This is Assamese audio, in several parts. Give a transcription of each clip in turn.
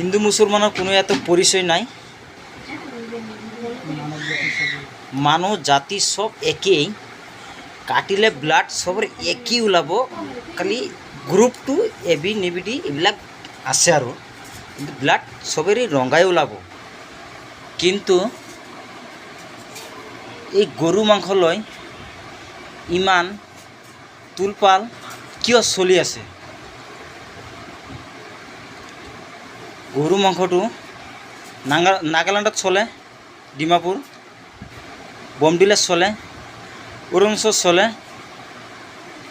হিন্দু মুসলমানের কোনো এত পরিচয় নাই, মানুষ জাতি সব একেই, কাটিলে ব্লাড সবর একই ওলাব, খালি গ্রুপ টু এবি নিবিডি এইবিলাক আছে আৰু, কিন্তু ব্লাড সবেরই রঙাই ওলাব। কিন্তু এই গরু মাংস লৈ ইমান তুলপাল কিয় চলি আছে? গরু মাংসটো নাগালেণ্ডত চলে, ডিমাপুৰ, বমডিলাত চলে, অৰুণাচলত চলে,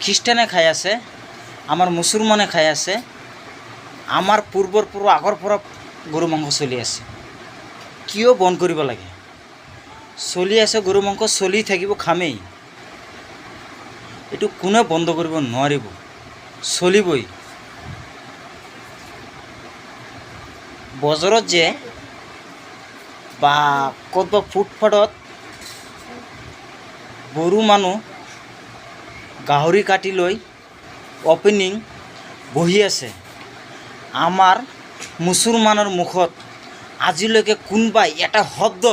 খ্ৰীষ্টানে খাই আছে, আমাৰ মুছলমানে খাই আছে, আমাৰ পূৰ্বৰ পৰা আগৰ পৰা গৰু মাংস চলি আছে। কিয় বন্ধ কৰিব লাগে? চলি আছে গৰু মাংস, চলি থাকিব, খামেই। এইটো কোনে বন্ধ কৰিব নোৱাৰিব, চলিবই। বজাৰত যে বা ক'ৰবাত ফুটপাথত বড়ো মানুহ গাহৰি কাটি লৈ অপেনিং বহি আছে, আমাৰ মুছলমানৰ মুখত আজিলৈকে কোনোবাই এটা শব্দ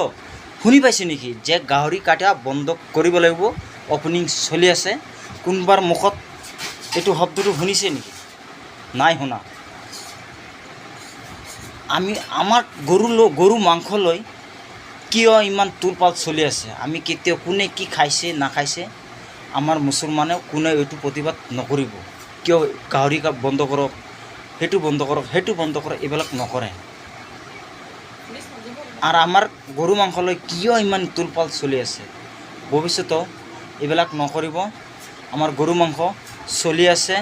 শুনি পাইছে নেকি যে গাহৰি কাটা বন্ধ কৰিব লাগিব, অপেনিং চলি আছে? কোনোবাৰ মুখত এইটো শব্দটো শুনিছে নেকি? নাই শুনা। আমাৰ গৰু মাংস লৈ কিয় ইমান তুলপাল চলি আছে? আমি কেতিয়াও কোনে কি খাইছে নাখাইছে আমাৰ মুছলমানে কোনে এইটো প্ৰতিবাদ নকৰিব। কিয় গাহৰি বন্ধ কৰক, সেইটো বন্ধ কৰক, সেইটো বন্ধ কৰক, এইবিলাক নকৰে। আৰু আমাৰ গৰু মাংস লৈ কিয় ইমান তুলপাল চলি আছে? ভৱিষ্যতেও এইবিলাক নকৰিব। আমাৰ গৰু মাংস চলি আছে,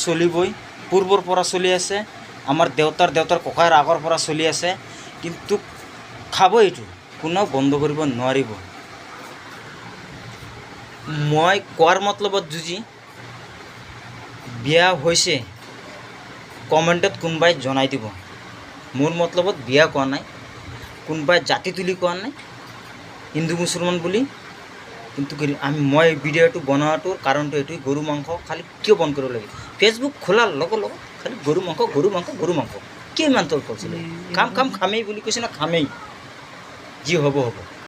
চলিবই, পূৰ্বৰ পৰা চলি আছে, আমাৰ দেউতাৰ ককাইৰ আগৰ পৰা চলি আছে, কিন্তু খাব, এইটো কোনেও বন্ধ কৰিব নোৱাৰিব। মই কোৱাৰ মতলবত যদি বিয়া হৈছে, কমেণ্টত কোনোবাই জনাই দিব। মোৰ মতলবত বিয়া কোৱা নাই, কোনোবাই জাতি তুলি কোৱা নাই, হিন্দু মুছলমান বুলি। কিন্তু মই ভিডিঅ'টো বনোৱাটোৰ কাৰণটো এইটোৱে, গৰু মাংস খালি কিয় বন্ধ কৰিব লাগে? ফেচবুক খোলাৰ লগত খালি গৰু মাংস, গৰু মাংস, গৰু মাংস, কিয় ইমান তল কৰিছিলে? খামেই বুলি কৈছে না, খামেই, যি হ'ব হ'ব।